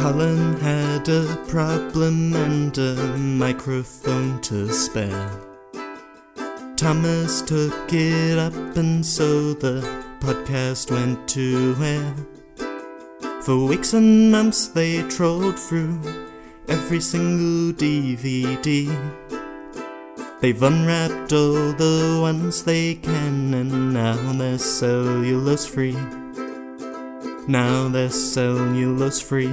Colin had a problem and a microphone to spare. Thomas took it up and so the podcast went to air. For weeks and months they trolled through every single DVD. They've unwrapped all the ones they can and now they're cellulose free. Now they're cellulose free.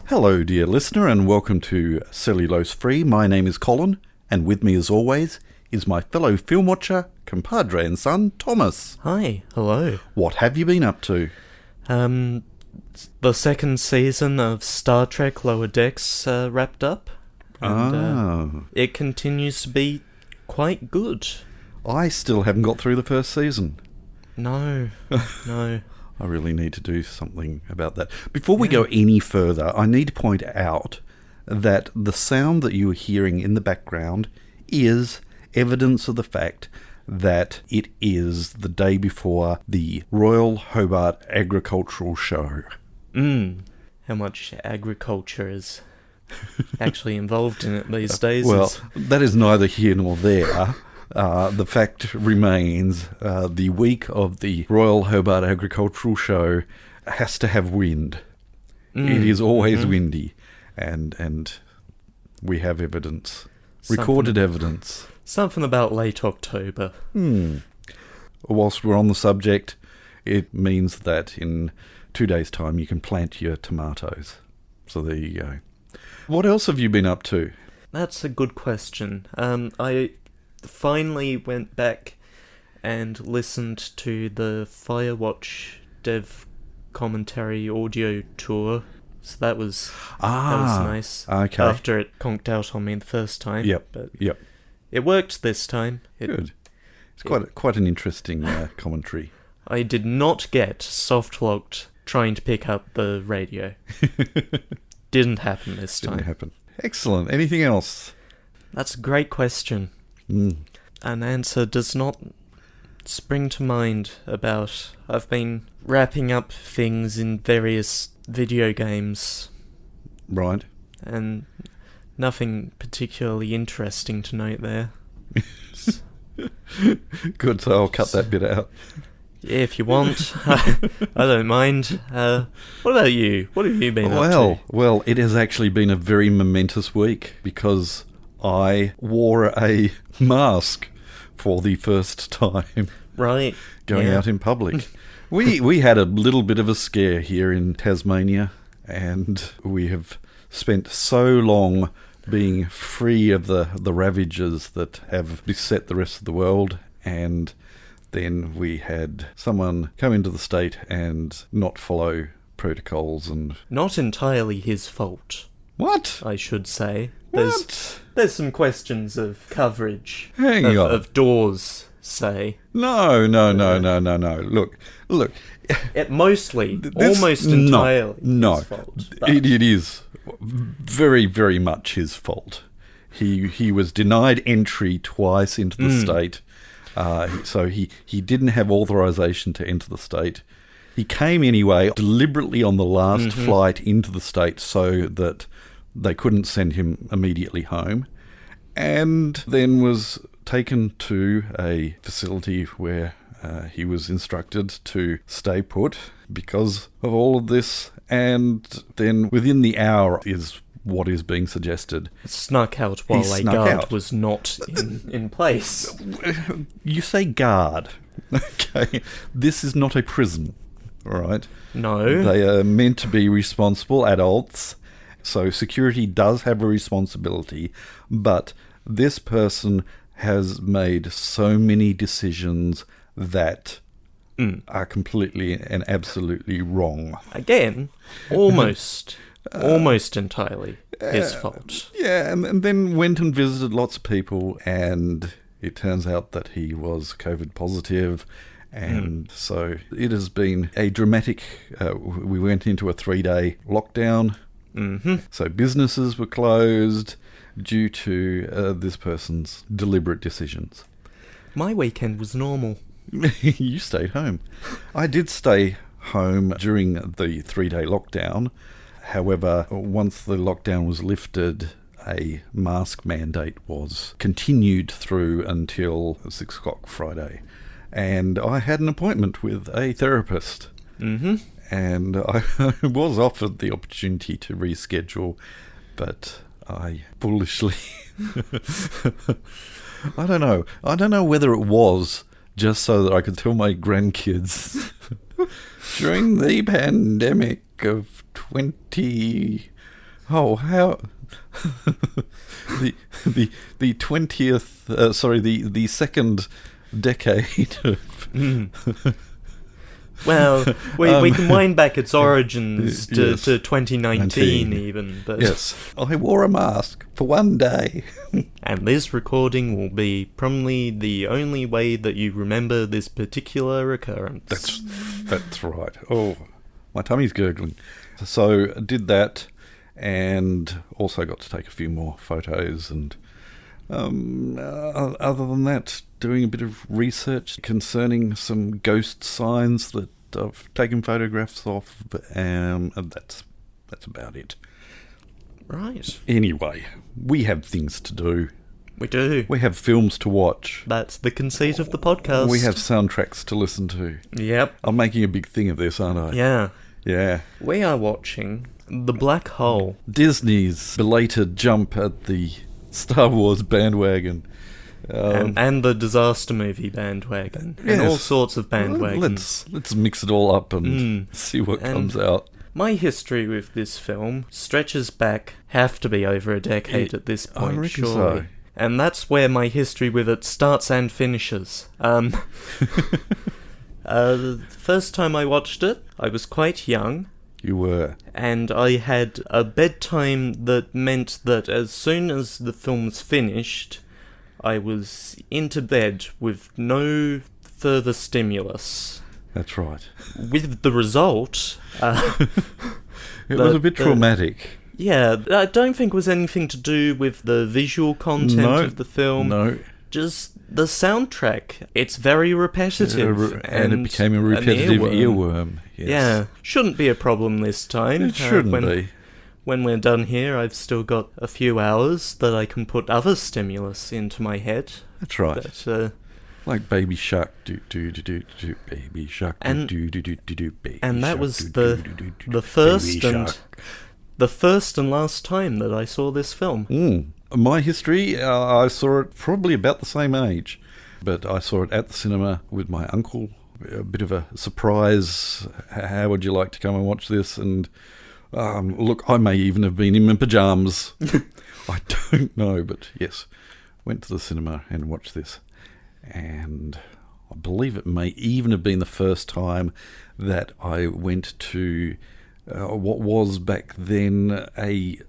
Hello dear listener and welcome to Cellulose Free. My name is Colin and with me as always is my fellow film watcher, compadre and son, Thomas. Hi, hello. What have you been up to? The second season of Star Trek Lower Decks wrapped up. And it continues to be quite good. I still haven't got through the first season. No. I really need to do something about that. Before we go any further, I need to point out that the sound that you are hearing in the background is evidence of the fact that it is the day before the Royal Hobart Agricultural Show. How much agriculture is actually involved in it these days? Well, that is neither here nor there. The fact remains, the week of the Royal Hobart Agricultural Show has to have wind. It is always windy, and we have evidence, recorded evidence. Something about late October. Whilst we're on the subject, it means that in 2 days' time you can plant your tomatoes. So there you go. What else have you been up to? That's a good question. I finally went back and listened to the Firewatch dev commentary audio tour. So that was nice. Okay. After it conked out on me the first time. Yep. It worked this time. Good. It's quite an interesting commentary. I did not get soft-locked trying to pick up the radio. Didn't happen this time. Didn't happen. Excellent. Anything else? That's a great question. An answer does not spring to mind about... I've been wrapping up things in various video games. Right. And nothing particularly interesting to note there. Good, so I'll cut that bit out. Yeah, if you want. I don't mind. What about you? What have you been up to? Well, it has actually been a very momentous week because I wore a mask for the first time. Right. Going out in public. We had a little bit of a scare here in Tasmania, and we have spent so long being free of the ravages that have beset the rest of the world, and then we had someone come into the state and not follow protocols and... Not entirely his fault. What? I should say. What? There's some questions of coverage. Hang on. Of doors, say. No. Look. It mostly, almost entirely his fault. It is very, very much his fault. He was denied entry twice into the state. So he didn't have authorization to enter the state. He came anyway, deliberately on the last flight into the state so that they couldn't send him immediately home, and then was taken to a facility where he was instructed to stay put because of all of this, and then within the hour is what is being suggested. Snuck out while a guard was not in place. You say guard. Okay. This is not a prison, all right? No. They are meant to be responsible adults, so security does have a responsibility, but this person has made so many decisions that are completely and absolutely wrong. Again, almost entirely his fault. Yeah, and then went and visited lots of people, and it turns out that he was COVID positive, and so it has been a dramatic... we went into a 3-day lockdown, so businesses were closed due to this person's deliberate decisions. My weekend was normal. You stayed home. I did stay home during the 3-day lockdown, However, once the lockdown was lifted, a mask mandate was continued through until 6 o'clock Friday. And I had an appointment with a therapist. Mm-hmm. And I was offered the opportunity to reschedule, but I foolishly... I don't know. I don't know whether it was just so that I could tell my grandkids during the pandemic of 20... Oh, how... the 20th... sorry, the second decade of... Well, we can wind back its origins to, yes, to 2019 even. But yes, I wore a mask for one day. And this recording will be probably the only way that you remember this particular occurrence. That's right. Oh, my tummy's gurgling. So I did that, and also got to take a few more photos, and other than that, doing a bit of research concerning some ghost signs that I've taken photographs of, and that's about it. Right. Anyway, we have things to do. We do. We have films to watch. That's the conceit of the podcast. We have soundtracks to listen to. Yep. I'm making a big thing of this, aren't I? Yeah. Yeah. We are watching The Black Hole. Disney's belated jump at the Star Wars bandwagon. And the disaster movie bandwagon. Yes. And all sorts of bandwagons. Let's mix it all up and see what comes out. My history with this film stretches back, have to be over a decade at this point, I reckon surely. so. And that's where my history with it starts and finishes. The first time I watched it, I was quite young. You were. And I had a bedtime that meant that as soon as the film was finished, I was into bed with no further stimulus. That's right. With the result... it was a bit traumatic. Yeah, I don't think it was anything to do with the visual content of the film. No. Just the soundtrack. It's very repetitive. And it became a repetitive earworm. Yes. Yeah. Shouldn't be a problem this time. It shouldn't be. When we're done here, I've still got a few hours that I can put other stimulus into my head. That's right. But, like Baby Shark, do do do do do, Baby Shark, do do do do do, Baby and that Shark, was do, the do, do, do, the first Baby and Shark. the first and last time that I saw this film. My history, I saw it probably about the same age, but I saw it at the cinema with my uncle. A bit of a surprise. How would you like to come and watch this? And look, I may even have been in my pyjamas. I don't know, but yes, went to the cinema and watched this. And I believe it may even have been the first time that I went to what was back then a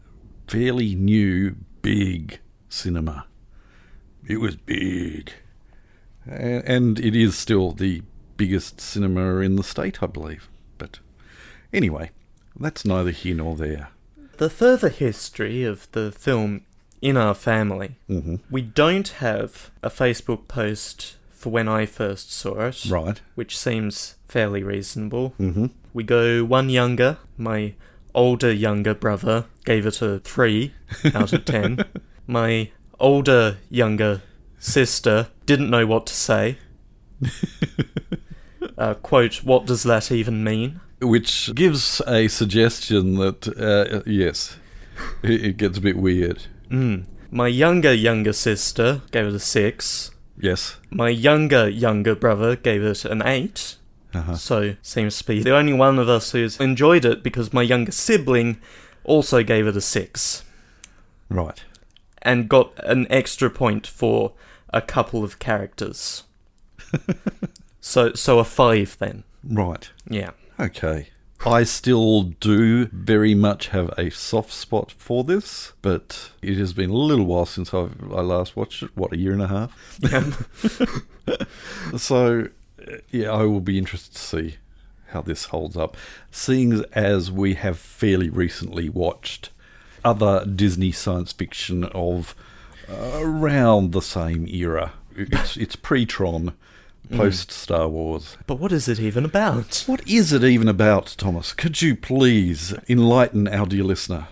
fairly new, big cinema. It was big. And it is still the biggest cinema in the state, I believe. But anyway, that's neither here nor there. The further history of the film in our family, we don't have a Facebook post for when I first saw it. Right. Which seems fairly reasonable. We go one younger. My older younger brother gave it a 3 out of 10. My older younger sister didn't know what to say. Quote, what does that even mean? Which gives a suggestion that, yes, it gets a bit weird. My younger sister gave it a 6. Yes. My younger brother gave it an 8. So, seems to be the only one of us who's enjoyed it because my younger sibling also gave it a 6. Right. And got an extra point for a couple of characters. So a 5 then. Right. Yeah. Okay. I still do very much have a soft spot for this, but it has been a little while since I last watched it. What, a year and a half? So, yeah, I will be interested to see how this holds up. Seeing as we have fairly recently watched other Disney science fiction of around the same era. It's pre-Tron, post-Star Wars. But what is it even about? What is it even about, Thomas? Could you please enlighten our dear listener?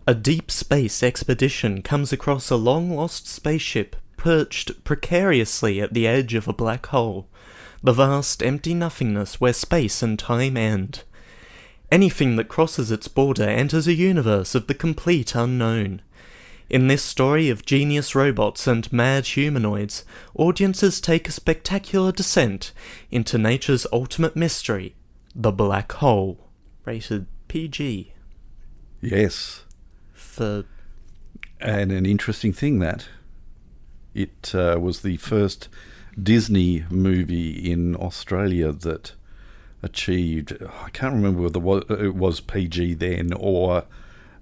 A deep space expedition comes across a long-lost spaceship perched precariously at the edge of a black hole, the vast empty nothingness where space and time end. Anything that crosses its border enters a universe of the complete unknown. In this story of genius robots and mad humanoids, audiences take a spectacular descent into nature's ultimate mystery, the black hole. Rated PG. Yes. And an interesting thing that it was the first Disney movie in Australia that achieved, I can't remember whether it was PG then or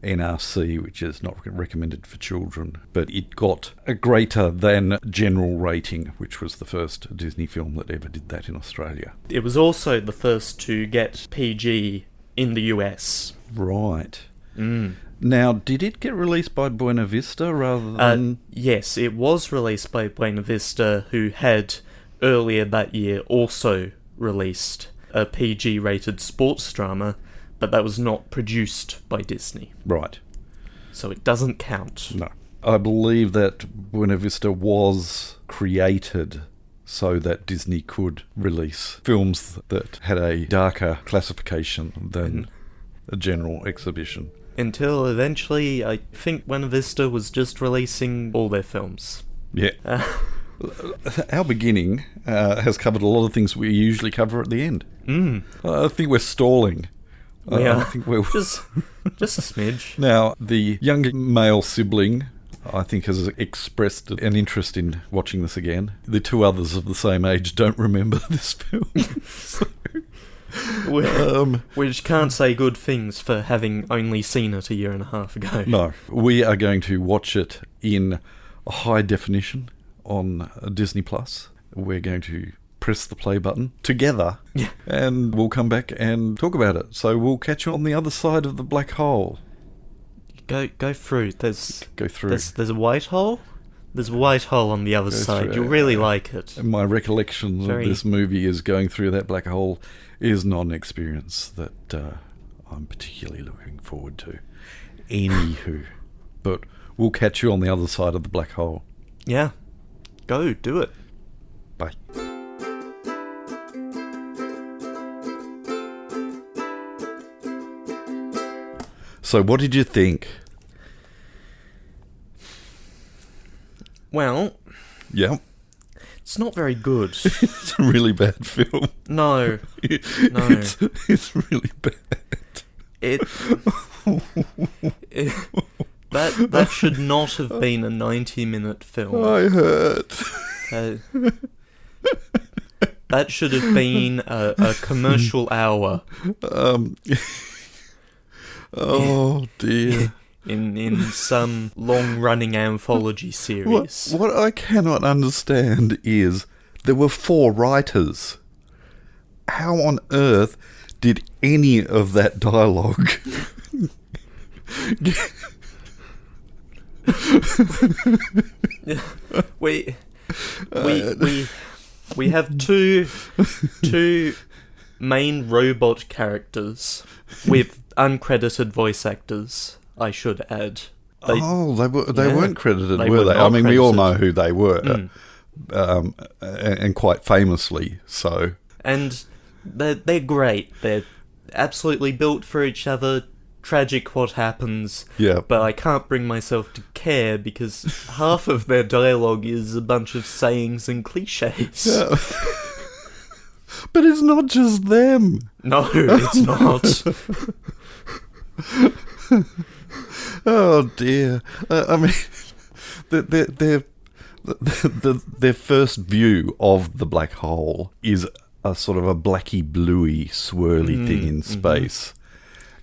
NRC, which is not recommended for children, but it got a greater than general rating, which was the first Disney film that ever did that in Australia. It was also the first to get PG in the US. Right. Now, did it get released by Buena Vista rather than... Yes, it was released by Buena Vista, who had earlier that year also released a PG-rated sports drama, but that was not produced by Disney. Right. So it doesn't count. No. I believe that Buena Vista was created so that Disney could release films that had a darker classification than a general exhibition. Until eventually, I think Buena Vista was just releasing all their films. Yeah. Our beginning has covered a lot of things we usually cover at the end. I think we're stalling. Yeah, I think we're just a smidge. Now, the younger male sibling, I think, has expressed an interest in watching this again. The two others of the same age don't remember this film. Which can't say good things for having only seen it a year and a half ago. No, we are going to watch it in high definition on Disney Plus. We're going to press the play button together, and we'll come back and talk about it. So we'll catch you on the other side of the black hole. Go through. There's a white hole. There's a white hole on the other side. You'll really like it. And my recollection of this movie is going through that black hole is not an experience that I'm particularly looking forward to. Anywho, but we'll catch you on the other side of the black hole. Yeah. Go, do it. Bye. So what did you think? Well... Yeah. It's not very good. It's a really bad film. No. It's really bad. That should not have been a 90-minute film. I heard. That should have been a commercial hour. Oh dear. In some long-running anthology series. What I cannot understand is there were 4 writers. How on earth did any of that dialogue we have two main robot characters with uncredited voice actors, I should add. They weren't credited, were they? I mean, we all know who they were, and quite famously so. And they're great. They're absolutely built for each other. Tragic what happens. Yeah. But I can't bring myself to care because half of their dialogue is a bunch of sayings and cliches. Yeah. But it's not just them. No, it's not. Oh dear! I mean, their first view of the black hole is a sort of a blacky bluey swirly thing in space,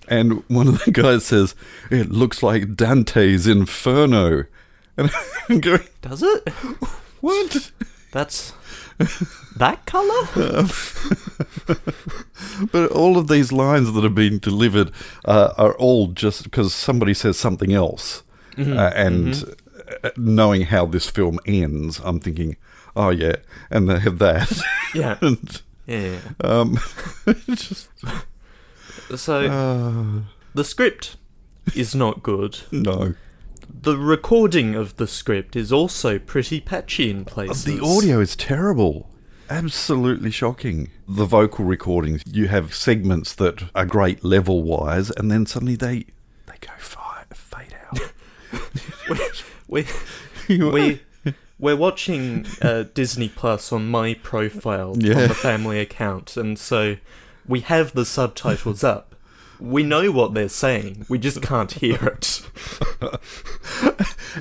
and one of the guys says it looks like Dante's Inferno, and I'm going, does it? What? That's that colour? But all of these lines that are being delivered are all just because somebody says something else. And knowing how this film ends, I'm thinking, Oh, yeah. And they have that. Yeah. And, Yeah. just, So, the script is not good. no. The recording of the script is also pretty patchy in places. The audio is terrible. Absolutely shocking. The vocal recordings, you have segments that are great level-wise, and then suddenly they go fade out. We're watching Disney Plus on my profile on the family account, and so we have the subtitles up. We know what they're saying, we just can't hear it.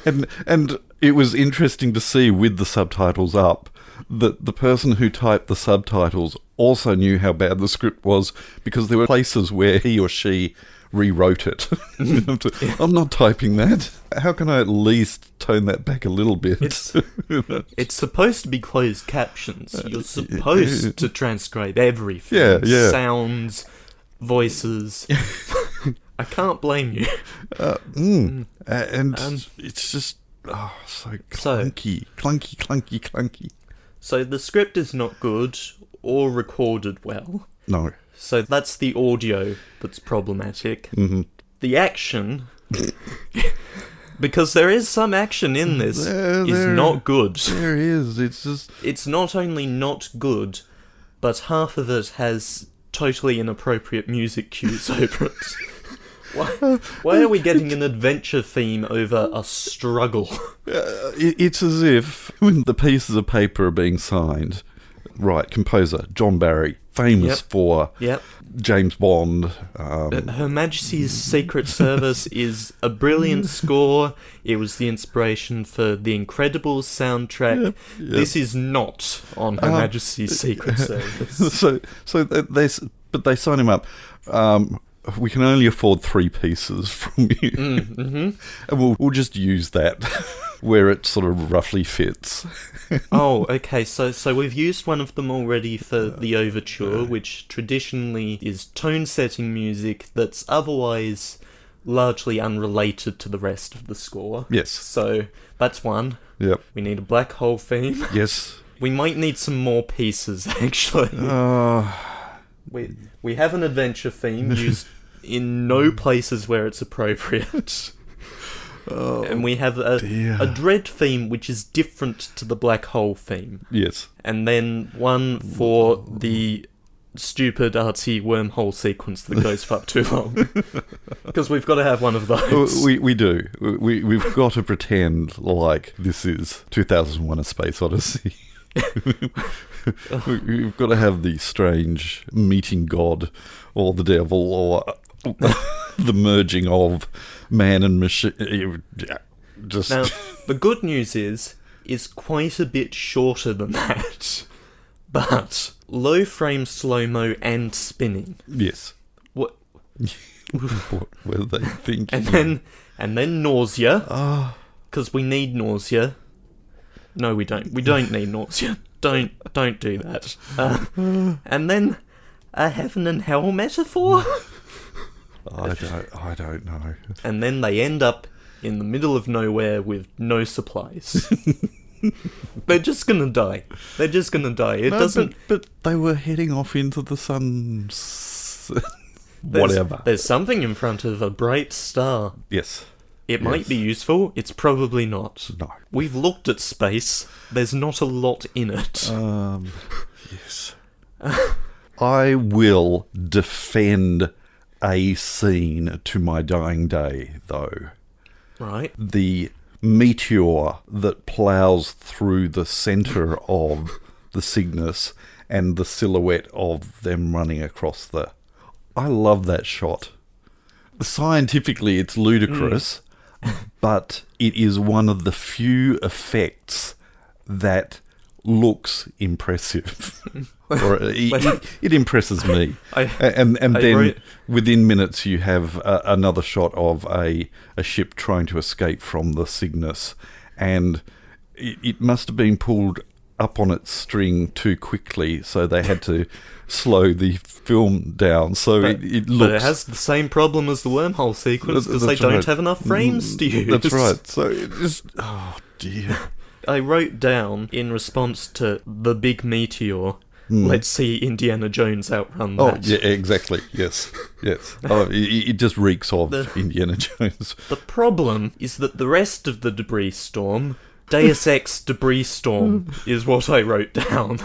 And it was interesting to see with the subtitles up that the person who typed the subtitles also knew how bad the script was, because there were places where he or she rewrote it. I'm not typing that. How can I at least tone that back a little bit? It's supposed to be closed captions. You're supposed to transcribe everything. Yeah. Sounds, voices. I can't blame you. And it's just so clunky. So the script is not good or recorded well. No. So that's the audio that's problematic. Mm-hmm. The action, because there is some action in this, is not good. There is. It's not only not good, but half of it has totally inappropriate music cues over it. Why are we getting an adventure theme over a struggle? It's as if when the pieces of paper are being signed, right, composer John Barry, famous for James Bond. Her Majesty's Secret Service is a brilliant score. It was the inspiration for the Incredibles soundtrack. Yep. This is not on Her Majesty's Secret Service. So they sign him up. We can only afford 3 pieces from you, and we'll just use that where it sort of roughly fits. Oh, okay. So we've used one of them already for the overture, which traditionally is tone-setting music that's otherwise largely unrelated to the rest of the score. Yes. So that's one. Yep. We need a black hole theme. Yes. We might need some more pieces, actually. We have an adventure theme used in no places where it's appropriate. And we have a dread theme which is different to the black hole theme. Yes. And then one for the stupid artsy wormhole sequence that goes far too long. Because we've got to have one of those. We do. We've got to pretend like this is 2001: A Space Odyssey. We've got to have the strange meeting God or the devil or the merging of man and machine. Now, the good news is quite a bit shorter than that. But low frame slow-mo and spinning. Yes. What were they thinking? And then nausea. Because we need nausea. No, we don't. We don't need nausea. Don't do that. And then a heaven and hell metaphor? I don't know. And then they end up in the middle of nowhere with no supplies. They're just gonna die. But they were heading off into the sun. Whatever. There's something in front of a bright star. Yes. It might be useful, it's probably not. No. We've looked at space, there's not a lot in it. Yes. I will defend a scene to my dying day, though. Right. The meteor that ploughs through the centre of the Cygnus and the silhouette of them running across the... I love that shot. Scientifically, it's ludicrous, but it is one of the few effects that looks impressive. Or it impresses me. And then within minutes you have another shot of a ship trying to escape from the Cygnus, and it must have been pulled up on its string too quickly, so they had to slow the film down. So it looks... But it has the same problem as the wormhole sequence, because they don't have enough frames to use. That's right. So it just... Oh, dear. I wrote down, in response to the big meteor, let's see Indiana Jones outrun that. Oh, yeah, exactly. Yes. Oh, it just reeks of Indiana Jones. The problem is that the rest of the debris storm, Deus Ex debris storm, is what I wrote down.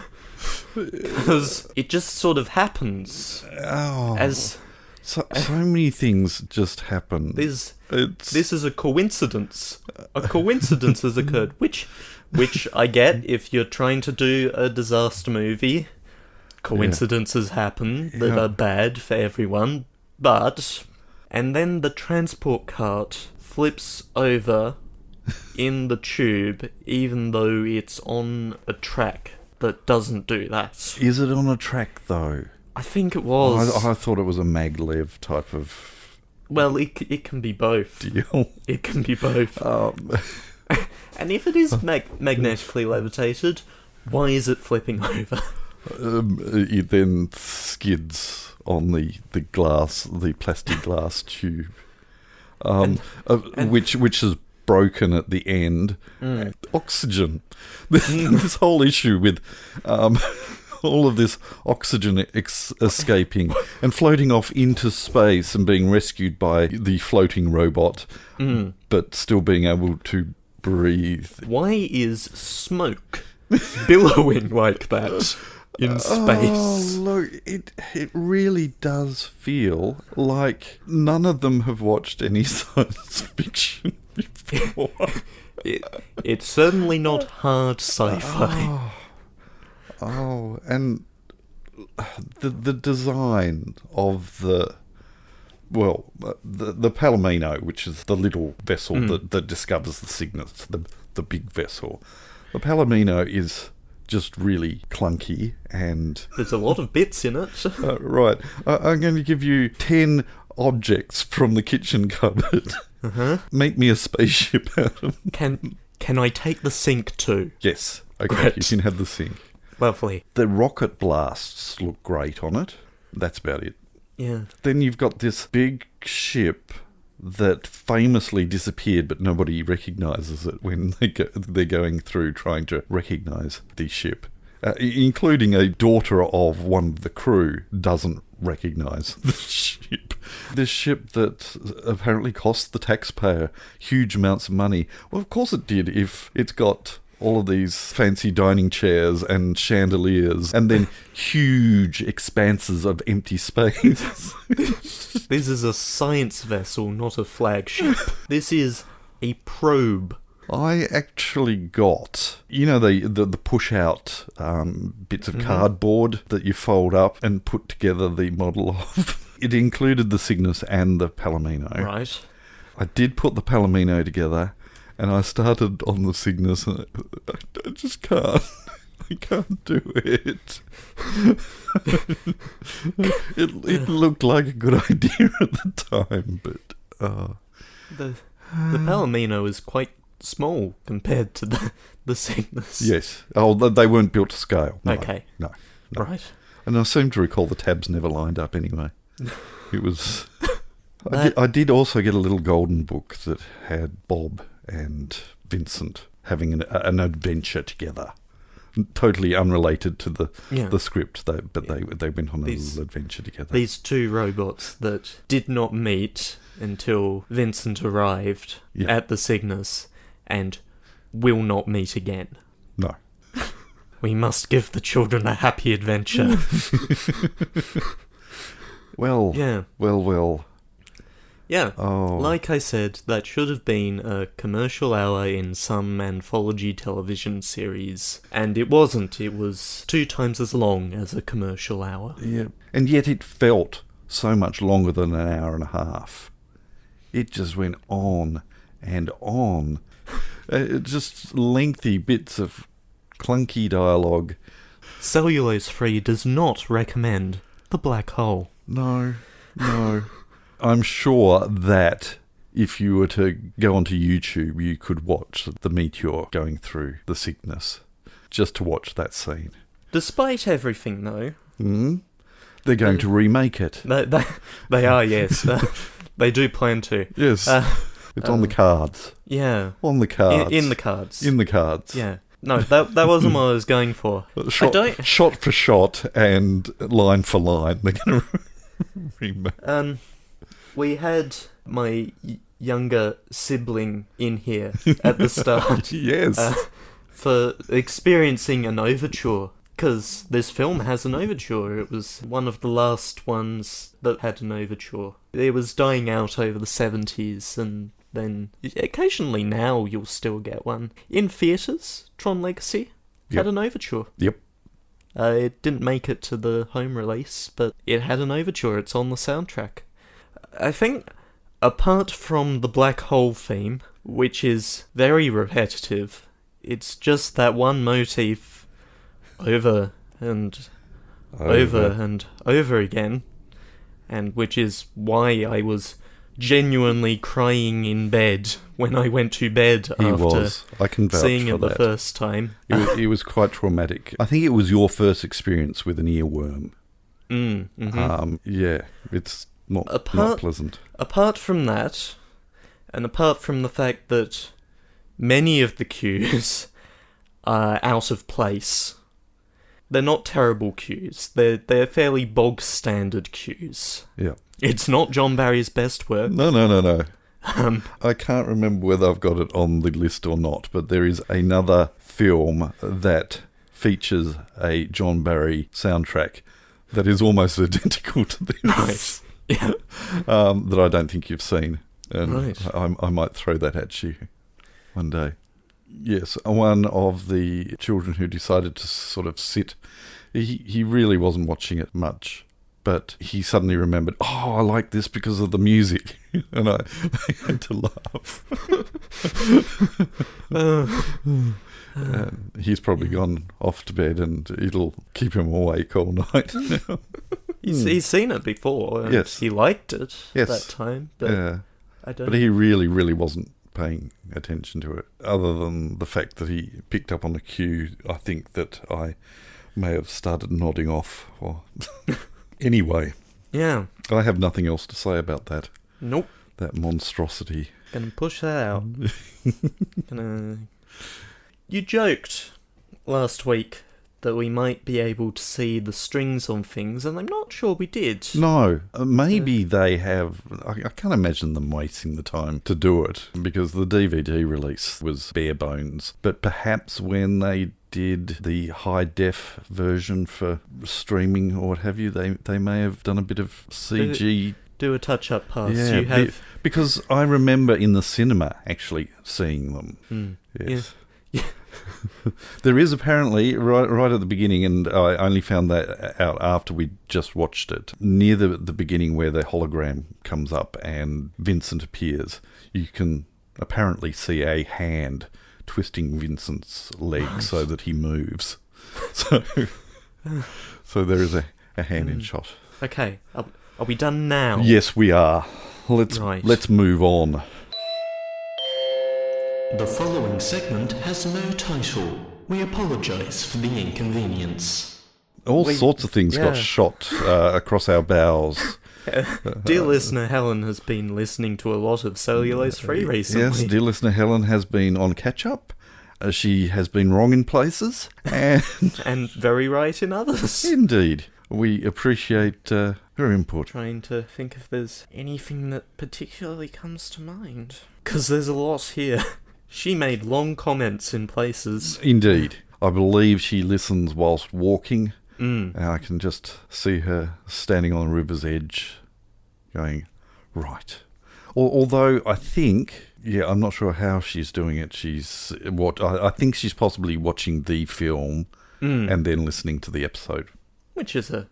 Because it just sort of happens. Oh. As... So many things just happen. This is a coincidence. A coincidence has occurred, which I get if you're trying to do a disaster movie. Coincidences happen that are bad for everyone, but... And then the transport cart flips over in the tube, even though it's on a track that doesn't do that. Is it on a track, though? I think it was. I thought it was a maglev type of... Well, it can be both. Deal. It can be both. And if it is magnetically levitated, why is it flipping over? It then skids on the glass, the plastic glass tube, which is broken at the end. Oxygen. This whole issue with all of this oxygen escaping and floating off into space and being rescued by the floating robot, but still being able to breathe. Why is smoke billowing like that in space? Oh, look, it really does feel like none of them have watched any science fiction before. It's certainly not hard sci-fi. Oh, and the design of the Palomino, which is the little vessel that discovers the Cygnus, the big vessel. The Palomino is just really clunky, and there's a lot of bits in it. Right. I'm going to give you 10 objects from the kitchen cupboard. Make me a spaceship out of them. Can I take the sink too? Yes. Okay, Great. You can have the sink. Lovely. The rocket blasts look great on it. That's about it. Yeah. Then you've got this big ship that famously disappeared, but nobody recognises it when they're going through trying to recognise the ship. Including a daughter of one of the crew doesn't recognise the ship. This ship that apparently cost the taxpayer huge amounts of money. Well, of course it did if it's got all of these fancy dining chairs and chandeliers and then huge expanses of empty space. This is a science vessel, not a flagship. This is a probe. I actually got, the push-out bits of cardboard that you fold up and put together the model of. It included the Cygnus and the Palomino. Right. I did put the Palomino together, and I started on the Cygnus, and I just can't. I can't do it. It looked like a good idea at the time, but... The Palomino is quite small compared to the Cygnus. Yes. Oh, they weren't built to scale. No, okay. No. Right. And I seem to recall the tabs never lined up anyway. It was... I did also get a little golden book that had Bob and Vincent having an adventure together. Totally unrelated to the script, but they went on a little adventure together. These two robots that did not meet until Vincent arrived at the Cygnus and will not meet again. No. We must give the children a happy adventure. Well. Yeah, Oh. Like I said, that should have been a commercial hour in some anthology television series. And it wasn't. It was 2 times as long as a commercial hour. Yeah. And yet it felt so much longer than an hour and a half. It just went on and on. Just lengthy bits of clunky dialogue. Cellulose Free does not recommend The Black Hole. No. I'm sure that if you were to go onto YouTube, you could watch the meteor going through the Cygnus, just to watch that scene. Despite everything, though... They're going to remake it. They are, yes. They do plan to. Yes. It's on the cards. Yeah. On the cards. In the cards. In the cards. Yeah. No, that wasn't what I was going for. Shot for shot and line for line. They're going to remake. We had my younger sibling in here at the start. Yes. For experiencing an overture. Because this film has an overture. It was one of the last ones that had an overture. It was dying out over the 70s, and then occasionally now you'll still get one. In theatres, Tron Legacy had an overture. Yep. It didn't make it to the home release, but it had an overture. It's on the soundtrack. I think, apart from the black hole theme, which is very repetitive, it's just that one motif over and over and over again, and which is why I was genuinely crying in bed when I went to bed after seeing it the first time. It was quite traumatic. I think it was your first experience with an earworm. Yeah, it's not pleasant. Apart from that, and apart from the fact that many of the cues are out of place, they're not terrible cues. They're fairly bog standard cues. Yeah. It's not John Barry's best work. No. I can't remember whether I've got it on the list or not, but there is another film that features a John Barry soundtrack that is almost identical to this. Right. Yeah. That I don't think you've seen. And right. I might throw that at you one day. Yes, one of the children who decided to sort of sit, he really wasn't watching it much, but he suddenly remembered, I like this because of the music, and I had to laugh. He's probably gone off to bed, and it'll keep him awake all night now. He's seen it before, and yes. He liked it that time, but I don't. But he really, really wasn't paying attention to it, other than the fact that he picked up on the cue. I think that I may have started nodding off. Anyway, yeah, I have nothing else to say about that. Nope. That monstrosity. Gonna push that out. You joked last week that we might be able to see the strings on things, and I'm not sure we did. No, maybe they have. I can't imagine them wasting the time to do it, because the DVD release was bare bones. But perhaps when they did the high-def version for streaming or what have you, they may have done a bit of CG. Do a touch-up pass. Yeah, you have... because I remember in the cinema actually seeing them. Yes. Yeah. There is apparently, right at the beginning, and I only found that out after we just watched it, near the beginning where the hologram comes up and Vincent appears, you can apparently see a hand twisting Vincent's leg so that he moves. So there is a hand in shot. Okay, are we done now? Yes, we are. Let's move on. The following segment has no title. We apologise for the inconvenience. All sorts of things got shot across our bows. Dear listener, Helen has been listening to a lot of Cellulose Free recently. Yes, dear listener, Helen has been on catch-up. She has been wrong in places. And very right in others. Indeed. We appreciate her input. Trying to think if there's anything that particularly comes to mind. Because there's a lot here. She made long comments in places. Indeed. I believe she listens whilst walking. And I can just see her standing on the river's edge going, right. Although I think, I'm not sure how she's doing it. I think she's possibly watching the film and then listening to the episode. Which is a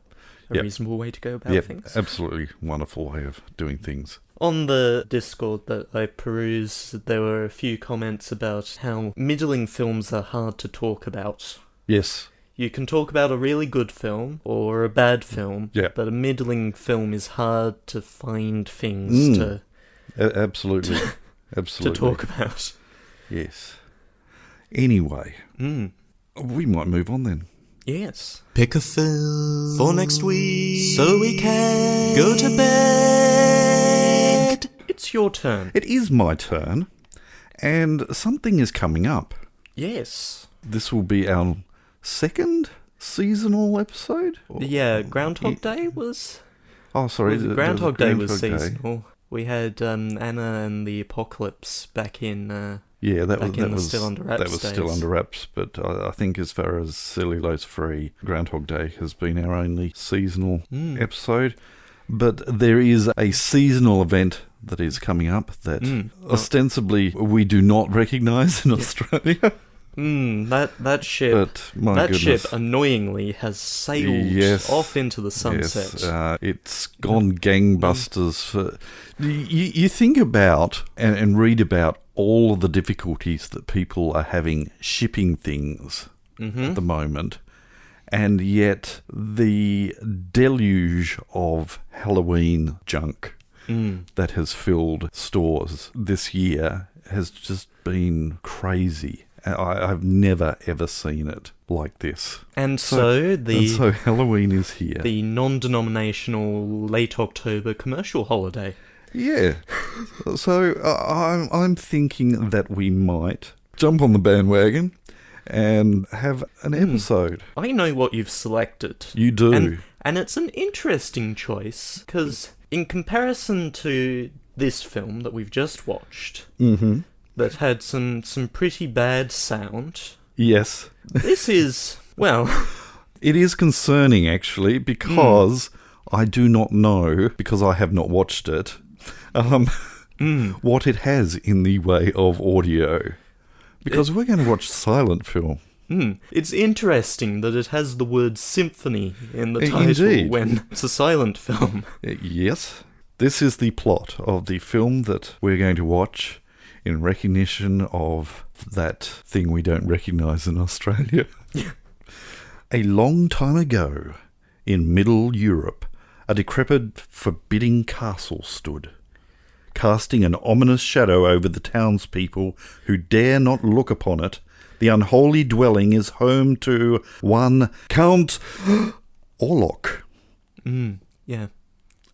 reasonable way to go about things. Absolutely wonderful way of doing things. On the Discord that I perused, there were a few comments about how middling films are hard to talk about. Yes. You can talk about a really good film or a bad film, but a middling film is hard to find things to... Absolutely. Absolutely. To talk about. Yes. Anyway, we might move on then. Yes. Pick a film for next week so we can go to bed. It's your turn. It is my turn, and something is coming up. Yes. This will be our second seasonal episode? Yeah, Groundhog Day was... Oh, sorry. Groundhog Day was Groundhog Day. seasonal. We had Anna and the Apocalypse back in... that was still under wraps. That was still under wraps, but I think as far as cellulose-free, Groundhog Day has been our only seasonal episode. But there is a seasonal event that is coming up that ostensibly we do not recognise in Australia. That ship. But my that goodness. ship annoyingly has sailed off into the sunset. Yes, it's gone gangbusters. You think about and read about all of the difficulties that people are having shipping things at the moment, and yet the deluge of Halloween junk that has filled stores this year has just been crazy. I've never ever seen it like this. And so Halloween is here. The non-denominational late October commercial holiday. Yeah. So I'm thinking that we might jump on the bandwagon and have an episode. I know what you've selected. You do. And it's an interesting choice, because in comparison to this film that we've just watched, that had some pretty bad sound. Yes. This is, well... It is concerning, actually, because I do not know, because I have not watched it, what it has in the way of audio. Because we're going to watch silent film. It's interesting that it has the word symphony in the title Indeed. when it's a silent film. Yes. This is the plot of the film that we're going to watch in recognition of that thing we don't recognise in Australia. A long time ago, in Middle Europe, a decrepit, forbidding castle stood, casting an ominous shadow over the townspeople who dare not look upon it. The unholy dwelling is home to one Count Orlok. Yeah.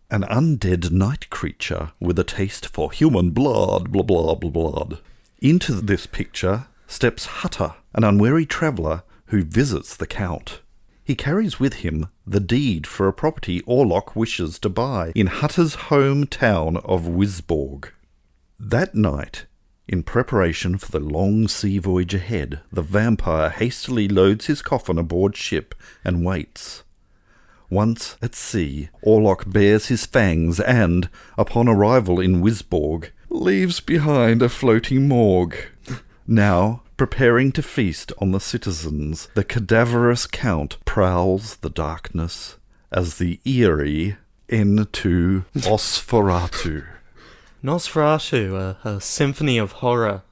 An undead night creature with a taste for human blood, blah, blah, blah, blah. Into this picture steps Hutter, an unwary traveller who visits the Count. He carries with him the deed for a property Orlok wishes to buy in Hutter's hometown of Wisborg. That night, in preparation for the long sea voyage ahead, the vampire hastily loads his coffin aboard ship and waits. Once at sea, Orlok bares his fangs and, upon arrival in Wisborg, leaves behind a floating morgue. Now, preparing to feast on the citizens, the cadaverous Count prowls the darkness as the eerie N2 Nosferatu. Nosferatu, a symphony of horror,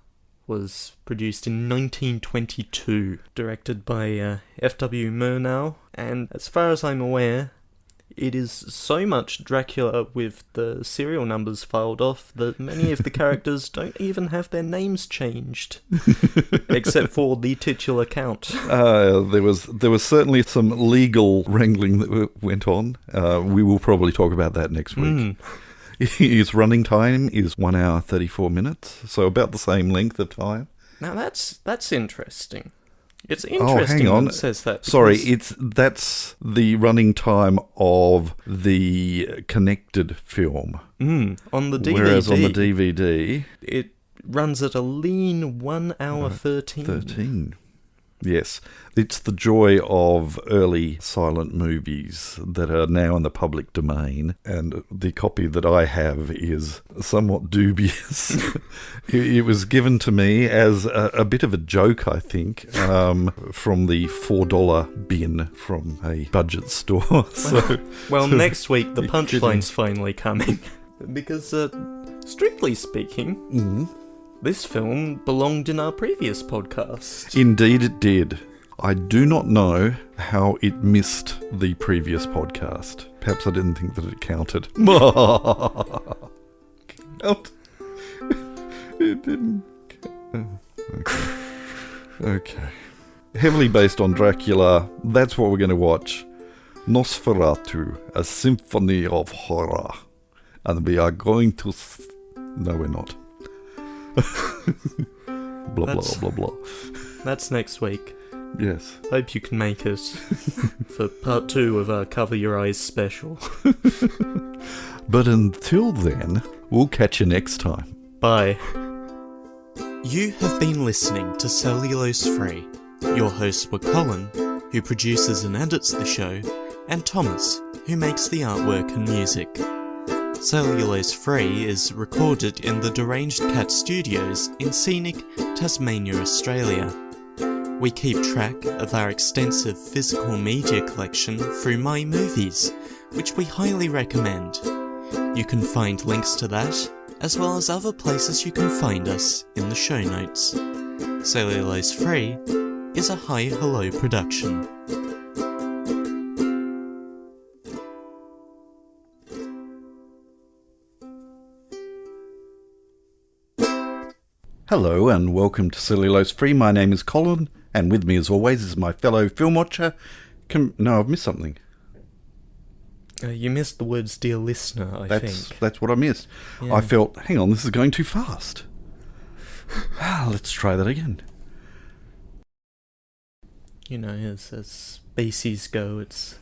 was produced in 1922, directed by F.W. Murnau, and as far as I'm aware, it is so much Dracula with the serial numbers filed off that many of the characters don't even have their names changed, except for the titular Count. There was certainly some legal wrangling that went on. We will probably talk about that next week. His running time is 1 hour 34 minutes, so about the same length of time. Now that's interesting. It's interesting hang on. that it says that. Sorry, that's the running time of the connected film. On the DVD. Whereas on the DVD... it runs at a lean 1 hour 13. 13. Yes. It's the joy of early silent movies that are now in the public domain, and the copy that I have is somewhat dubious. It was given to me as a bit of a joke, I think, from the $4 bin from a budget store. Well, next week the punchline's finally coming. Because, strictly speaking... This film belonged in our previous podcast. Indeed it did. I do not know how it missed the previous podcast. Perhaps I didn't think that it counted. It didn't count. Okay. Heavily based on Dracula, that's what we're going to watch. Nosferatu, a symphony of horror. And we are going to No, we're not. Blah, blah, blah, blah. That's next week. Yes. Hope you can make it for part 2 of our Cover Your Eyes special. But until then, we'll catch you next time. Bye. You have been listening to Cellulose Free. Your hosts were Colin, who produces and edits the show, and Thomas, who makes the artwork and music. Cellulose Free is recorded in the Deranged Cat Studios in scenic Tasmania, Australia. We keep track of our extensive physical media collection through My Movies, which we highly recommend. You can find links to that, as well as other places you can find us in the show notes. Cellulose Free is a Hi Hello production. Hello and welcome to Cellulose Free. My name is Colin, and with me as always is my fellow film watcher. No, I've missed something. You missed the words "dear listener," I think. That's what I missed. Yeah. I felt, hang on, this is going too fast. Let's try that again. You know, as species go, it's